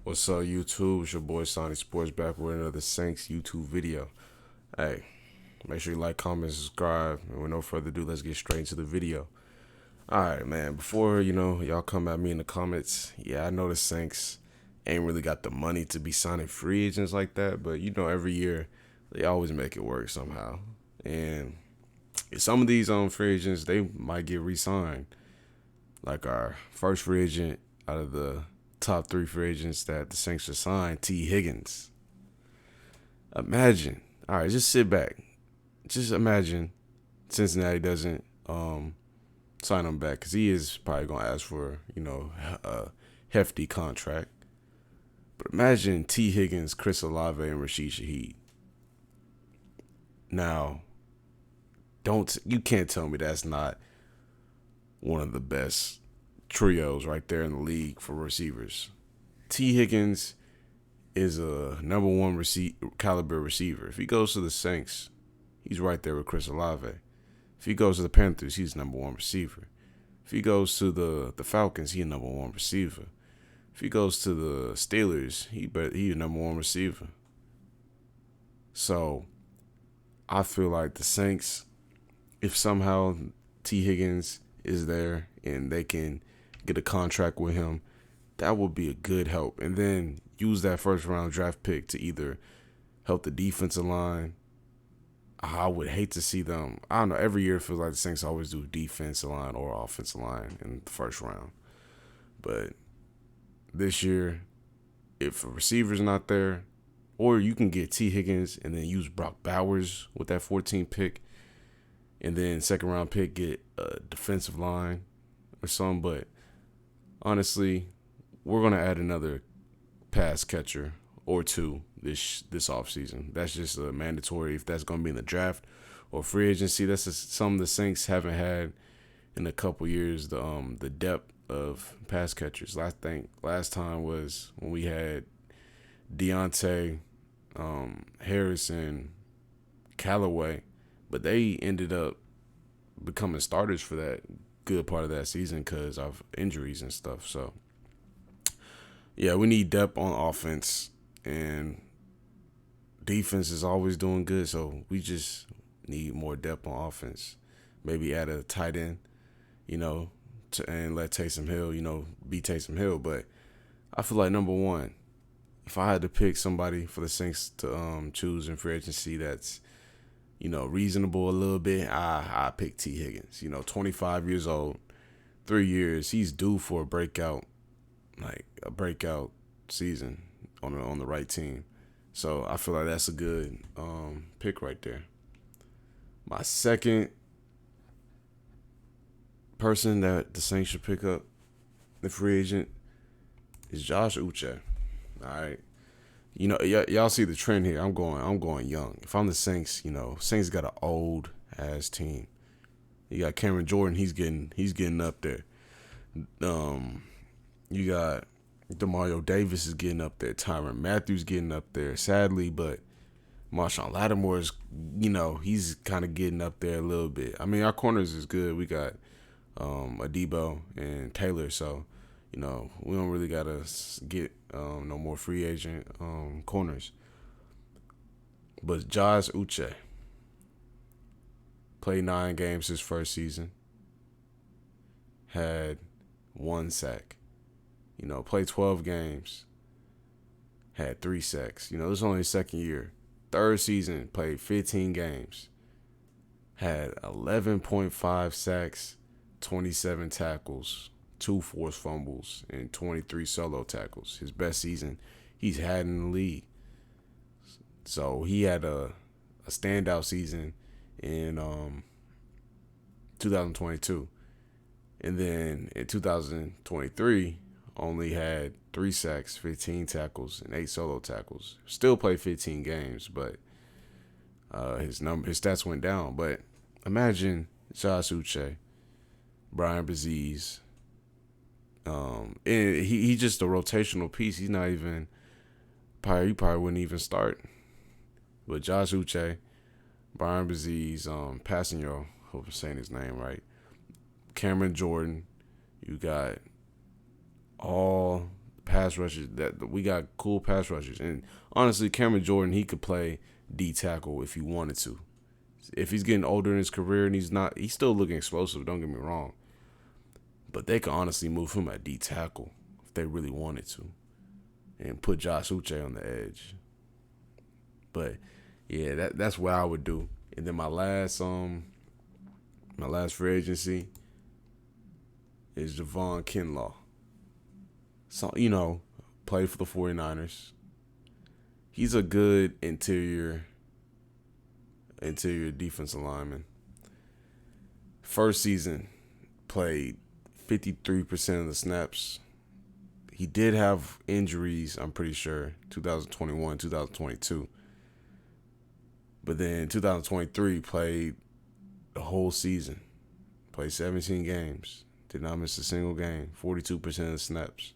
What's up, YouTube? It's your boy Sonic Sports back with another Saints YouTube video. Hey, make sure you like, comment, subscribe, and with no further ado, let's get straight into the video. Alright, man, before, y'all come at me in the comments, yeah, I know the Saints ain't really got the money to be signing free agents like that, but, every year, they always make it work somehow. And some of these free agents, they might get re-signed. Like our first free agent out of the top three free agents that the Saints should sign, T. Higgins. Imagine, all right, just sit back. Just imagine Cincinnati doesn't sign him back because he is probably going to ask for, a hefty contract. But imagine T. Higgins, Chris Olave, and Rashid Shaheed. Now, you can't tell me that's not one of the best trios right there in the league for receivers. T. Higgins is a number one caliber receiver. If he goes to the Saints, he's right there with Chris Olave. If he goes to the Panthers, he's number one receiver. If he goes to the Falcons, he's number one receiver. If he goes to the Steelers, he's number one receiver. So I feel like the Saints, if somehow T. Higgins is there and they can get a contract with him, that would be a good help. And then use that first round draft pick to either help the defensive line. I would hate to see them. I don't know. Every year it feels like the Saints always do defensive line or offensive line in the first round. But this year, if a receiver's not there, or you can get T. Higgins and then use Brock Bowers with that 14 pick, and then second round pick get a defensive line or something. But honestly, we're gonna add another pass catcher or two this offseason. That's just a mandatory if that's gonna be in the draft or free agency. That's some of the Saints haven't had in a couple years. The depth of pass catchers. I think last time was when we had Deontay, Harris, and Callaway, but they ended up becoming starters for that good part of that season because of injuries and stuff. So yeah, we need depth on offense, and defense is always doing good. So we just need more depth on offense. Maybe add a tight end, and let Taysom Hill, be Taysom Hill. But I feel like number one, if I had to pick somebody for the Saints to choose in free agency that's reasonable a little bit, I pick T. Higgins. 25 years old, 3 years. He's due for a breakout season on the right team. So I feel like that's a good pick right there. My second person that the Saints should pick up, the free agent, is Josh Uche. All right. Y'all see the trend here. I'm going young. If I'm the Saints, Saints got an old ass team. You got Cameron Jordan. He's getting up there. You got Demario Davis is getting up there. Tyrann Matthews getting up there. Sadly, but Marshawn Lattimore is, he's kind of getting up there a little bit. I mean, our corners is good. We got Adebo and Taylor, so we don't really gotta get no more free agent corners. But Josh Uche played 9 games his first season, had 1 sack. Played 12 games, had 3 sacks. This was only his second year. Third season, played 15 games, had 11.5 sacks, 27 tackles, 2 forced fumbles, and 23 solo tackles. His best season he's had in the league. So he had a standout season in 2022. And then in 2023, only had 3 sacks, 15 tackles, and 8 solo tackles. Still played 15 games, but his stats went down. But imagine Josh Uche, Brian Baziz. And he's just a rotational piece. He's not even he probably wouldn't even start. But Josh Uche, Brian Baziz, Passanio, hope I'm saying his name right. Cameron Jordan, you got all pass rushers that we got cool pass rushers. And honestly, Cameron Jordan, he could play D tackle if he wanted to. If he's getting older in his career and he's still looking explosive, don't get me wrong. But they could honestly move him at D tackle if they really wanted to. And put Josh Uche on the edge. But yeah, that's what I would do. And then my last free agency is Javon Kinlaw. So, played for the 49ers. He's a good interior defensive lineman. First season, played 53% of the snaps. He did have injuries, I'm pretty sure, 2021, 2022. But then 2023, played the whole season. Played 17 games. Did not miss a single game. 42% of the snaps.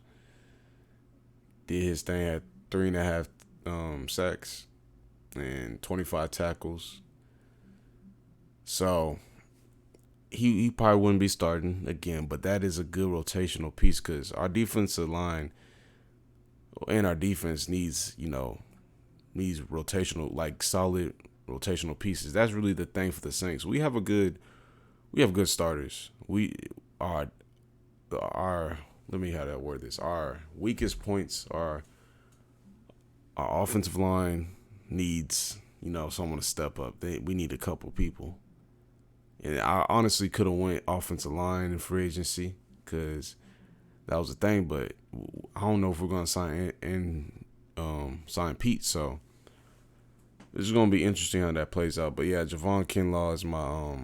Did his thing at 3.5 sacks and 25 tackles. So he probably wouldn't be starting again, but that is a good rotational piece because our defensive line and our defense needs rotational, like solid rotational pieces. That's really the thing for the Saints. We have good starters. Let me how to word this. Our weakest points are our offensive line needs, someone to step up. We need a couple people. And I honestly could have went offensive line in free agency because that was the thing. But I don't know if we're going to sign Pete. So this is going to be interesting how that plays out. But yeah, Javon Kinlaw is my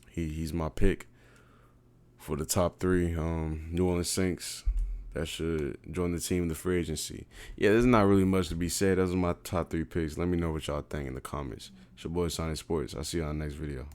he's my pick for the top 3 New Orleans Saints that should join the team in the free agency. Yeah, there's not really much to be said. Those are my top 3 picks. Let me know what y'all think in the comments. It's your boy Sonic Sports. I'll see y'all in the next video.